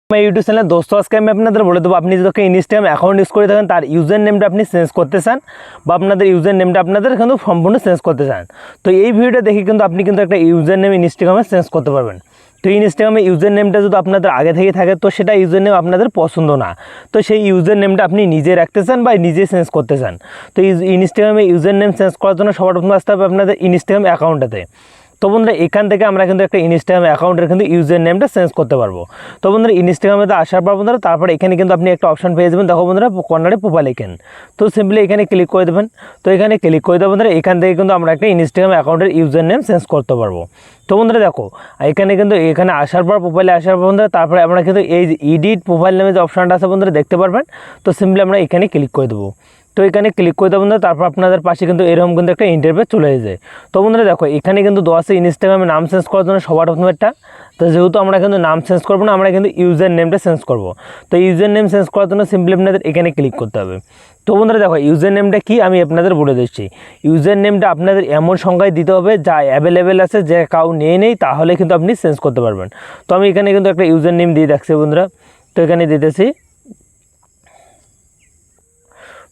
मैं YouTube channel दोस्तों आज के मैं আপনাদের বলে দেবো আপনি যদি ইনস্টাগ্রাম অ্যাকাউন্ট ইউজ করে থাকেন তার ইউজার নেমটা আপনি চেঞ্জ করতে চান বা আপনাদের ইউজার নেমটা আপনাদের কিন্তু সম্পূর্ণ চেঞ্জ করতে চান তো এই ভিডিওটা দেখে কিন্তু আপনি কিন্তু একটা ইউজার নেম ইনস্টাগ্রামে চেঞ্জ করতে পারবেন। তো ইনস্টাগ্রামে ইউজার নেমটা যদি আপনাদের আগে থেকে থাকে তো সেটা ইউজার নেম আপনাদের পছন্দ না, তো সেই ইউজার নেমটা আপনি নিজে রাখতে চান বা নিজে চেঞ্জ করতে চান। তো ইনস্টাগ্রামে ইউজার নেম চেঞ্জ করার জন্য সবার প্রথমে আসতে হবে আপনাদের ইনস্টাগ্রাম অ্যাকাউন্টটাতে। তো বন্ধুরা এখান থেকে আমরা কিন্তু একটা ইনস্টাগ্রাম অ্যাকাউন্টের কিন্তু ইউজার নেমটা চেঞ্জ করতে পারবো। তো বন্ধুরা ইনস্টাগ্রামেতে আসার পর বন্ধুরা তারপরে এখানে কিন্তু আপনি একটা অপশন পেয়ে যাবেন, দেখো বন্ধুরা কর্নারে প্রোফাইল আইকন। তো সিম্পলি এখানে ক্লিক করে দেবেন। তো এখানে ক্লিক করে দেবেন বন্ধুরা, এখান থেকে কিন্তু আমরা একটা ইনস্টাগ্রাম অ্যাকাউন্টের ইউজার নেম চেঞ্জ করতে পারবো। তো বন্ধুরা দেখো এখানে কিন্তু এখানে আসার পর প্রোফাইলে আসার পর বন্ধুরা তারপরে আমরা কিন্তু এই এডিট প্রোফাইল নামে যে অপশনটা আছে বন্ধুরা দেখতে পারবেন। তো সিম্পলি আমরা এখানে ক্লিক করে দেবো। তো এখানে ক্লিক করে দেবেন বন্ধুরা, তারপর আপনাদের পাশে কিন্তু এরকম কিন্তু একটা ইন্টারফেস চলে যায়। তো বন্ধুরা দেখো এখানে কিন্তু দেওয়া আছে ইনস্টাগ্রামে নাম চেঞ্জ করার জন্য সবার প্রথমে একটা, তো যেহেতু আমরা কিন্তু নাম চেঞ্জ করবো না, আমরা কিন্তু ইউজার নেমটা চেঞ্জ করবো। তো ইউজার নেম চেঞ্জ করার জন্য সিম্পলি আপনাদের এখানে ক্লিক করতে হবে। তো বন্ধুরা দেখো ইউজার নেমটা কি আমি আপনাদের বলে দিচ্ছি। ইউজার নেমটা আপনাদের এমন সংখ্যায় দিতে হবে যা অ্যাভেলেবেল আছে, যে কাউ নেই তাহলে কিন্তু আপনি চেঞ্জ করতে পারবেন। তো আমি এখানে কিন্তু একটা ইউজার নেম দিয়ে রাখছি বন্ধুরা। তো এখানে দিতেছি।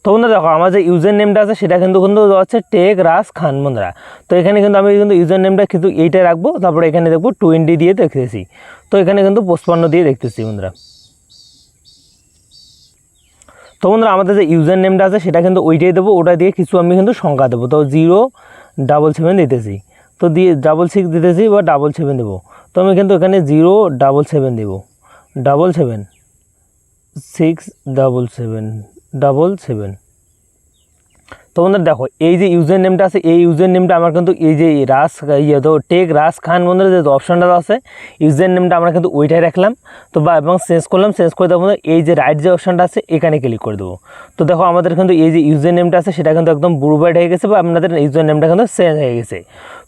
তো বন্ধুরা দেখো আমার যে ইউজার নেমটা আছে সেটা কিন্তু হচ্ছে টেক রাজ খান বন্ধুরা। তো এখানে কিন্তু আমি কিন্তু ইউজার নেমটা কিন্তু এইটাই রাখবো, তারপরে এখানে দেখবো 20 দিয়ে দেখতেছি। তো এখানে কিন্তু 55 দিয়ে দেখতেছি বন্ধুরা। তো বন্ধুরা আমাদের যে ইউজার নেমটা আছে সেটা কিন্তু ওইটাই দেবো, ওটা দিয়ে কিছু আমি কিন্তু সংখ্যা দেবো। তো 077 দিতেছি, তো দিয়ে 66 দিতেছি বা 77 দেবো। তো আমি কিন্তু এখানে 077 দেবো, 77677। তো বন্ধুরা দেখো এই যে ইউজার নেমটা আছে এই ইউজার নেমটা আমার কিন্তু এই যে তো টেক রাজ খান বন্ধুরা যে অপশনটা আছে ইউজার নেমটা আমরা কিন্তু ওইটাই রাখলাম। তো বা এবং চেঞ্জ করলাম, চেঞ্জ করে দেবো এই যে রাইট যে অপশনটা আছে এখানে ক্লিক করে দেবো। তো দেখো আমাদের কিন্তু এই যে ইউজার নেমটা আছে সেটা কিন্তু একদম ব্লু হোয়াইট হয়ে গেছে বা আপনাদের ইউজার নেমটা কিন্তু চেঞ্জ হয়ে গেছে।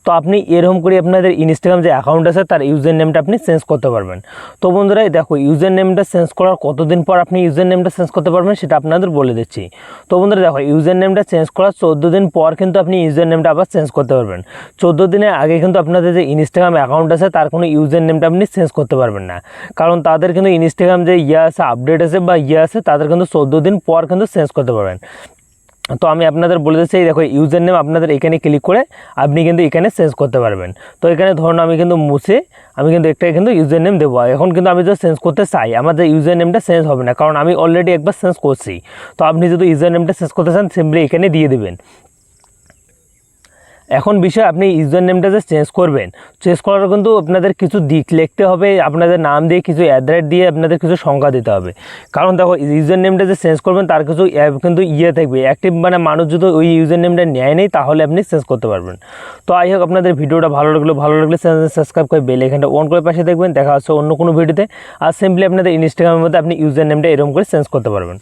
তো আপনি এরকম করে আপনাদের ইনস্টাগ্রাম যে অ্যাকাউন্ট আছে তার ইউজার নেমটা আপনি চেঞ্জ করতে পারবেন। তো বন্ধুরা দেখো ইউজার নেমটা চেঞ্জ করার কতদিন পর আপনি ইউজার নেমটা চেঞ্জ করতে পারবেন সেটা আপনাদের বলে দিচ্ছি। তো বন্ধুরা দেখো ইউজার নেমটা চেঞ্জ করার 14 দিন পর কিন্তু আপনি ইউজার নেমটা আবার চেঞ্জ করতে পারবেন। 14 দিনের আগে কিন্তু আপনাদের যে ইনস্টাগ্রাম অ্যাকাউন্ট আছে তার কোনো ইউজার নেমটা আপনি চেঞ্জ করতে পারবেন না, কারণ তাদের কিন্তু ইনস্টাগ্রাম যে আছে আপডেট আছে বা আছে তাদের কিন্তু 14 দিন পর কিন্তু চেঞ্জ করতে পারবেন। তো আমি আপনাদের বলে দিচ্ছি দেখো ইউজার নেম আপনাদের এখানে ক্লিক করে আপনি কিন্তু এখানে চেঞ্জ করতে পারবেন। তো এখানে ধরুন আমি কিন্তু মুছে আমি কিন্তু একটা কিন্তু ইউজার নেম দেবো। এখন কিন্তু আমি যদি চেঞ্জ করতে চাই আমার যে ইউজার নেমটা চেঞ্জ হবে না, কারণ আমি অলরেডি একবার চেঞ্জ করছি। তো আপনি যদি ইউজার নেমটা চেঞ্জ করতে চান সিম্পলি এখানে দিয়ে দেবেন। এখন বিষয় আপনি ইউজার নেমটা যে চেঞ্জ করবেন, চেঞ্জ করার কিন্তু আপনাদের কিছু দিক লিখতে হবে, আপনাদের নাম দিয়ে কিছু অ্যাড্রেস দিয়ে আপনাদের কিছু সংখ্যা দিতে হবে। কারণ দেখো ইউজার নেমটা যে চেঞ্জ করবেন তার কিছু কিন্তু থাকবে অ্যাক্টিভ, মানে মানুষ যদি ওই ইউজার নেমটা নেয় নেই তাহলে আপনি চেঞ্জ করতে পারবেন। তো আই হোক আপনাদের ভিডিওটা ভালো লাগলে চ্যানেল সাবস্ক্রাইব করে বেল আইকনটা অন করে পাশে দেখবেন। দেখা হচ্ছে অন্য কোনো ভিডিওতে। আর সিম্পলি আপনাদের ইনস্টাগ্রামের মধ্যে আপনি ইউজার নেমটা এরকম করে চেঞ্জ করতে পারবেন।